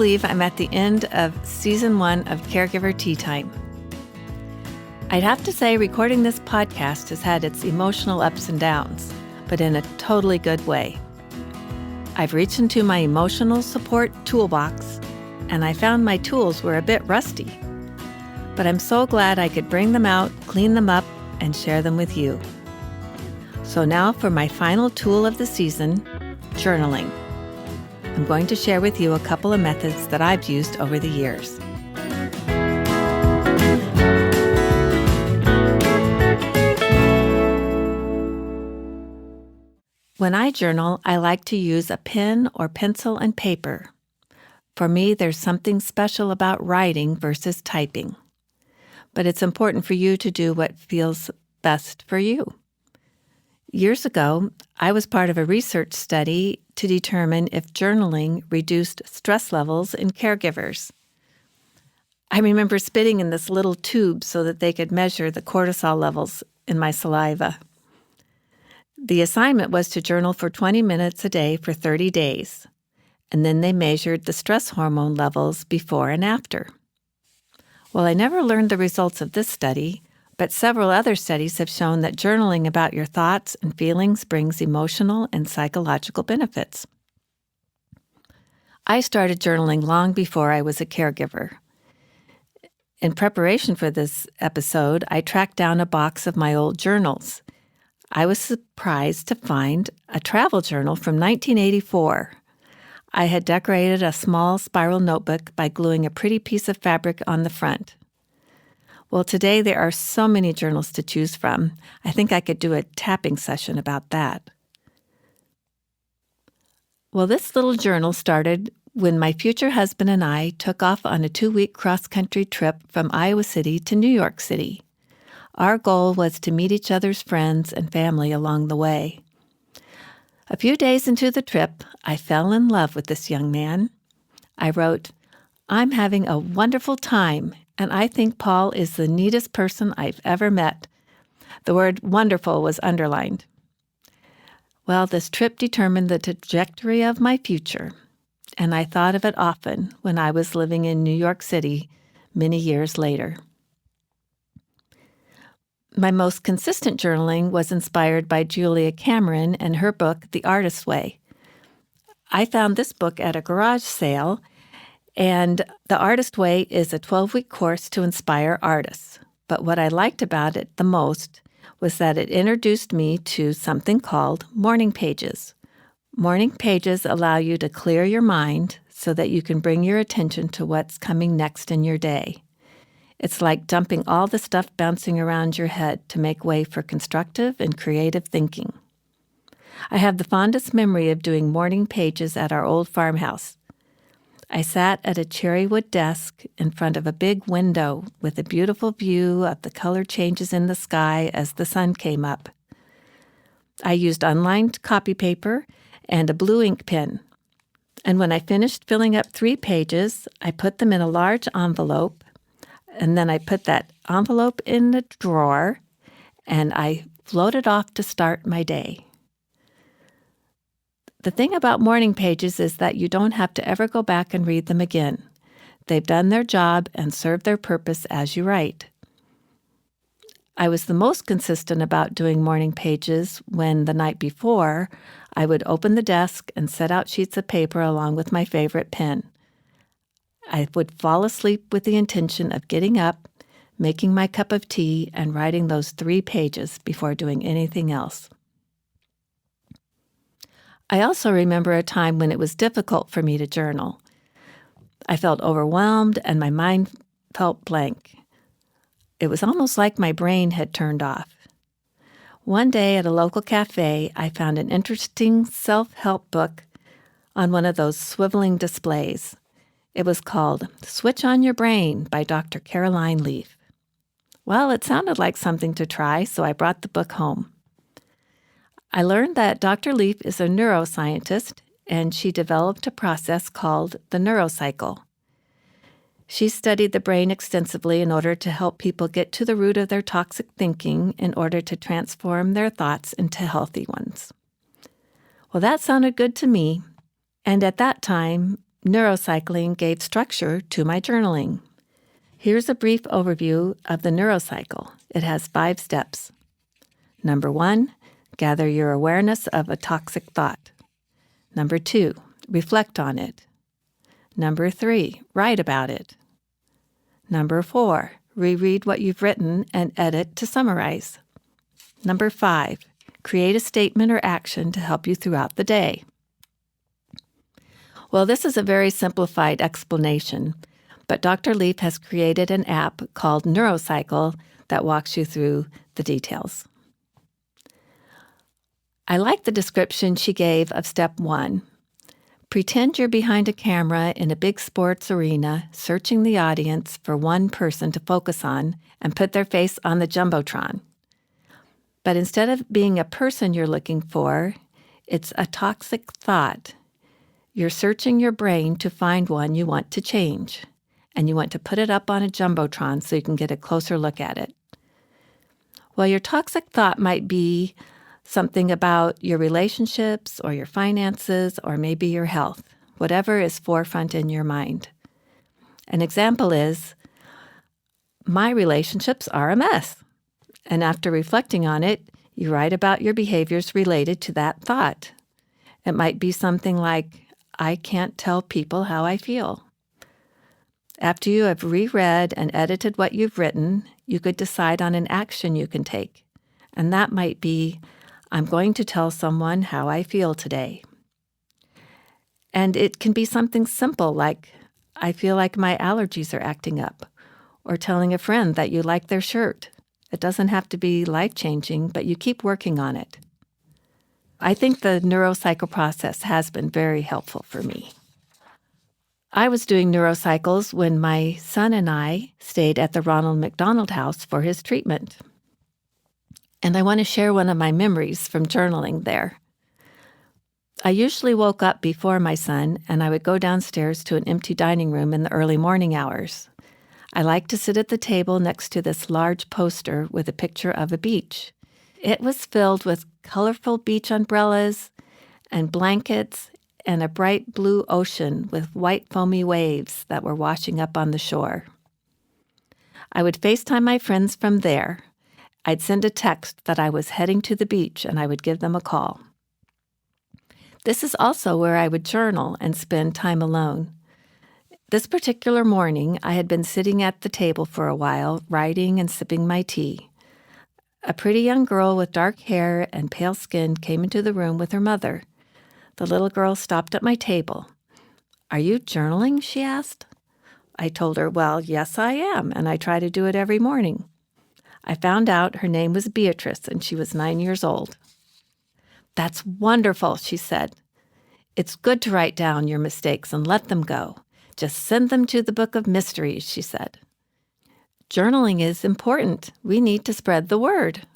believe I'm at the end of Season 1 of Caregiver Tea Time. I'd have to say recording this podcast has had its emotional ups and downs, but in a totally good way. I've reached into my emotional support toolbox, and I found my tools were a bit rusty. But I'm so glad I could bring them out, clean them up, and share them with you. So now for my final tool of the season, journaling. I'm going to share with you a couple of methods that I've used over the years. When I journal, I like to use a pen or pencil and paper. For me, there's something special about writing versus typing. But it's important for you to do what feels best for you. Years ago, I was part of a research study to determine if journaling reduced stress levels in caregivers. I remember spitting in this little tube so that they could measure the cortisol levels in my saliva. The assignment was to journal for 20 minutes a day for 30 days, and then they measured the stress hormone levels before and after. Well, I never learned the results of this study, but several other studies have shown that journaling about your thoughts and feelings brings emotional and psychological benefits. I started journaling long before I was a caregiver. In preparation for this episode, I tracked down a box of my old journals. I was surprised to find a travel journal from 1984. I had decorated a small spiral notebook by gluing a pretty piece of fabric on the front. Well, today there are so many journals to choose from. I think I could do a tapping session about that. Well, this little journal started when my future husband and I took off on a 2-week cross-country trip from Iowa City to New York City. Our goal was to meet each other's friends and family along the way. A few days into the trip, I fell in love with this young man. I wrote, "I'm having a wonderful time, and I think Paul is the neatest person I've ever met." The word wonderful was underlined. Well, this trip determined the trajectory of my future, and I thought of it often when I was living in New York City many years later. My most consistent journaling was inspired by Julia Cameron and her book, The Artist's Way. I found this book at a garage sale, and The Artist's Way is a 12-week course to inspire artists. But what I liked about it the most was that it introduced me to something called morning pages. Morning pages allow you to clear your mind so that you can bring your attention to what's coming next in your day. It's like dumping all the stuff bouncing around your head to make way for constructive and creative thinking. I have the fondest memory of doing morning pages at our old farmhouse. I sat at a cherrywood desk in front of a big window with a beautiful view of the color changes in the sky as the sun came up. I used unlined copy paper and a blue ink pen. And when I finished filling up 3 pages, I put them in a large envelope, and then I put that envelope in the drawer, and I floated off to start my day. The thing about morning pages is that you don't have to ever go back and read them again. They've done their job and served their purpose as you write. I was the most consistent about doing morning pages when the night before I would open the desk and set out sheets of paper along with my favorite pen. I would fall asleep with the intention of getting up, making my cup of tea, and writing those 3 pages before doing anything else. I also remember a time when it was difficult for me to journal. I felt overwhelmed and my mind felt blank. It was almost like my brain had turned off. One day at a local cafe, I found an interesting self-help book on one of those swiveling displays. It was called Switch on Your Brain by Dr. Caroline Leaf. Well, it sounded like something to try, so I brought the book home. I learned that Dr. Leaf is a neuroscientist, and she developed a process called the neurocycle. She studied the brain extensively in order to help people get to the root of their toxic thinking in order to transform their thoughts into healthy ones. Well, that sounded good to me, and at that time, neurocycling gave structure to my journaling. Here's a brief overview of the neurocycle. It has 5 steps. Number 1, gather your awareness of a toxic thought. Number 2, reflect on it. Number 3, write about it. Number 4, reread what you've written and edit to summarize. Number 5, create a statement or action to help you throughout the day. Well, this is a very simplified explanation, but Dr. Leaf has created an app called Neurocycle that walks you through the details. I like the description she gave of step 1. Pretend you're behind a camera in a big sports arena, searching the audience for one person to focus on and put their face on the Jumbotron. But instead of being a person you're looking for, it's a toxic thought. You're searching your brain to find one you want to change, and you want to put it up on a Jumbotron so you can get a closer look at it. Well, your toxic thought might be something about your relationships or your finances or maybe your health, whatever is forefront in your mind. An example is, my relationships are a mess. And after reflecting on it, you write about your behaviors related to that thought. It might be something like, I can't tell people how I feel. After you have reread and edited what you've written, you could decide on an action you can take. And that might be, I'm going to tell someone how I feel today. And it can be something simple like, I feel like my allergies are acting up, or telling a friend that you like their shirt. It doesn't have to be life-changing, but you keep working on it. I think the neurocycle process has been very helpful for me. I was doing neurocycles when my son and I stayed at the Ronald McDonald House for his treatment. And I want to share one of my memories from journaling there. I usually woke up before my son, and I would go downstairs to an empty dining room in the early morning hours. I liked to sit at the table next to this large poster with a picture of a beach. It was filled with colorful beach umbrellas and blankets and a bright blue ocean with white foamy waves that were washing up on the shore. I would FaceTime my friends from there. I'd send a text that I was heading to the beach, and I would give them a call. This is also where I would journal and spend time alone. This particular morning, I had been sitting at the table for a while, writing and sipping my tea. A pretty young girl with dark hair and pale skin came into the room with her mother. The little girl stopped at my table. "Are you journaling?" she asked. I told her, "Well, yes, I am, and I try to do it every morning." I found out her name was Beatrice, and she was 9 years old. "That's wonderful," she said. "It's good to write down your mistakes and let them go. Just send them to the Book of Mysteries," she said. "Journaling is important. We need to spread the word."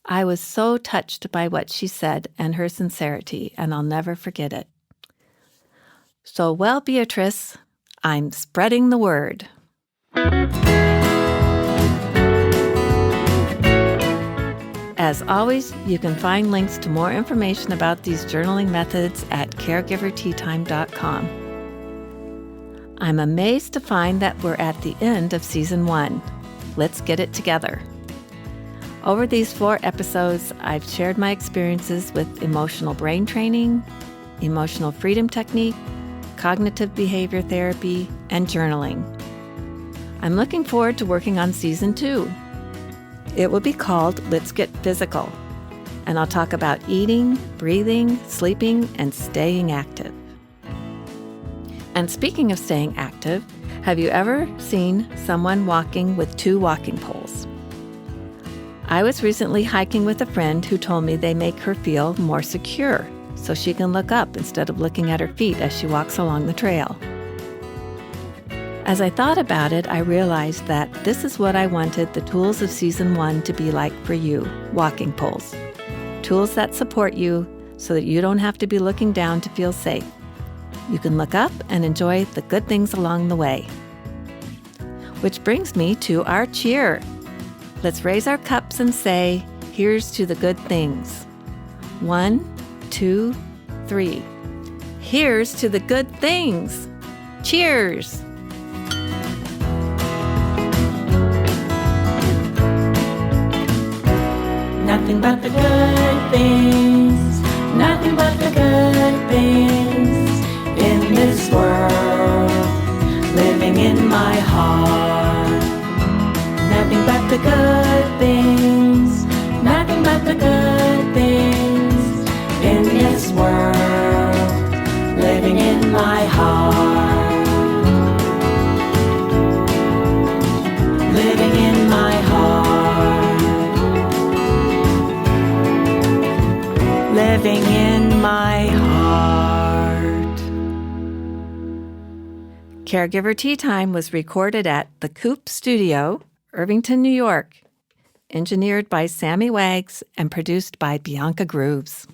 I was so touched by what she said and her sincerity, and I'll never forget it. So, well, Beatrice, I'm spreading the word. As always, you can find links to more information about these journaling methods at caregiverteatime.com. I'm amazed to find that we're at the end of Season 1. Let's get it together. Over these 4 episodes, I've shared my experiences with emotional brain training, emotional freedom technique, cognitive behavior therapy, and journaling. I'm looking forward to working on Season 2. It will be called Let's Get Physical, and I'll talk about eating, breathing, sleeping, and staying active. And speaking of staying active, have you ever seen someone walking with 2 walking poles? I was recently hiking with a friend who told me they make her feel more secure, so she can look up instead of looking at her feet as she walks along the trail. As I thought about it, I realized that this is what I wanted the tools of Season 1 to be like for you, walking poles. Tools that support you so that you don't have to be looking down to feel safe. You can look up and enjoy the good things along the way. Which brings me to our cheer. Let's raise our cups and say, here's to the good things. 1, 2, 3. Here's to the good things. Cheers! Nothing but the good things, nothing but the good things in this world, living in my heart. Nothing but the good things, nothing but the good things in this world, living in my heart. Living in my heart. Living in my heart. Caregiver Tea Time was recorded at the Coop Studio, Irvington, New York. Engineered by Sammy Wags and produced by Bianca Grooves.